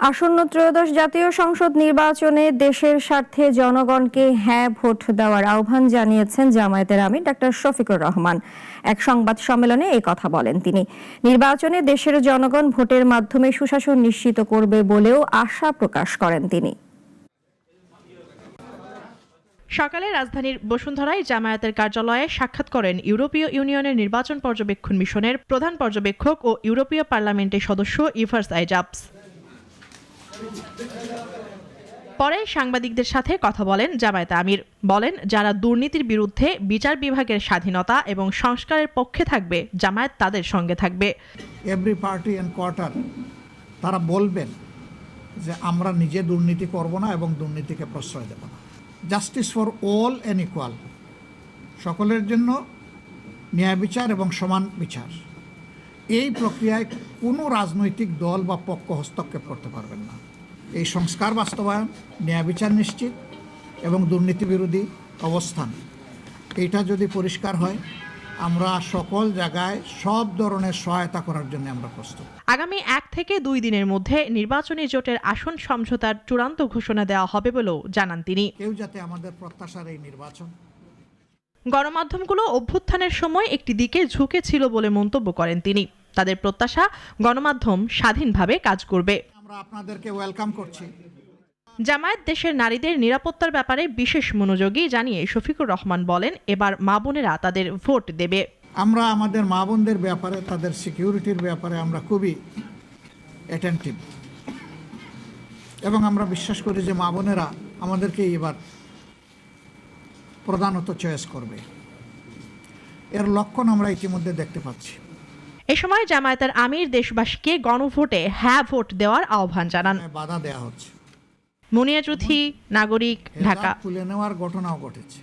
আসন্ন ত্রয়োদশ জাতীয় সংসদ নির্বাচনে দেশের স্বার্থে জনগণকে হ্যাঁ ভোট দেওয়ার আহ্বান জানিয়েছেন জামায়াতের আমির ডক্টর শফিকুর রহমান। এক সংবাদ সম্মেলনে এই কথা বলেন তিনি। নির্বাচনে দেশের জনগণ ভোটের মাধ্যমে সুশাসন নিশ্চিত করবে বলেও আশা প্রকাশ করেন তিনি। সকালে রাজধানীর বসুন্ধরায় জামায়াতের কার্যালয়ে সাক্ষাৎ করেন ইউরোপীয় ইউনিয়নের নির্বাচন পর্যবেক্ষণ মিশনের প্রধান পর্যবেক্ষক ও ইউরোপীয় পার্লামেন্টের সদস্য ইভার্স আইজাপস। পরে সাংবাদিকদের সাথে কথা বলেন জামায়াত আমির। বলেন, যারা দুর্নীতির বিরুদ্ধে বিচার বিভাগের স্বাধীনতা এবং সংস্কারের পক্ষে থাকবে, জামায়াত তাদের সঙ্গে থাকবে। এভরি পার্টি অ্যান্ড কোয়ার্টার তারা বলবেন যে আমরা নিজে দুর্নীতি করব না এবং দুর্নীতিকে প্রশ্রয় দেব না। Justice for all and equal, সকলের জন্য ন্যায় বিচার এবং সমান বিচার, এই প্রক্রিয়ায় কোনো রাজনৈতিক দল বা পক্ষ হস্তক্ষেপ করতে পারবেন না। এই সংস্কার বাস্তবায়ন, ন্যায় বিচার নিশ্চিত এবং দুর্নীতি বিরোধী অবস্থান, এইটা যদি পরিষ্কার হয়, আমরা সকল জায়গায় সব ধরনের সহায়তা করার জন্য আমরা প্রস্তুত। আগামী 1 থেকে 2 দিনের মধ্যে নির্বাচনী জোটের আসন সমঝোতার চূড়ান্ত ঘোষণা দেওয়া হবে বলেও জানান তিনি। কেউ যাতে আমাদের প্রত্যাশার এই নির্বাচন। গণমাধ্যমগুলো অভ্যুত্থানের সময় একটি দিকে ঝুঁকে ছিল বলে মন্তব্য করেন তিনি। তাদের প্রত্যাশা, গণমাধ্যম স্বাধীনভাবে কাজ করবে। আমরা আপনাদেরকে ওয়েলকাম করছি। জামায়াত দেশের নারীদের নিরাপত্তার ব্যাপারে বিশেষ মনোযোগী জানিয়ে শফিকুর রহমান বলেন, এবার মা বোনেরা তাদের ভোট দেবে। আমরা আমাদের মা বোনদের ব্যাপারে, তাদের সিকিউরিটির ব্যাপারে আমরা খুবই অ্যাটেন্টিভ এবং আমরা বিশ্বাস করি যে মা বোনেরা আমাদেরকে এবার প্রধানত চয়েস করবে। এর লক্ষণ আমরা ইতিমধ্যে দেখতে পাচ্ছি। এ সময় জামায়াতের আমির দেশবাসীকে গণভোটে হ্যাঁ ভোট দেওয়ার আহ্বান জানান। বাধা দেওয়া হচ্ছে। মুনিয়া চৌধুরী, নাগরিক, ঢাকা। তুলে নেওয়ার ঘটনাও ঘটেছে।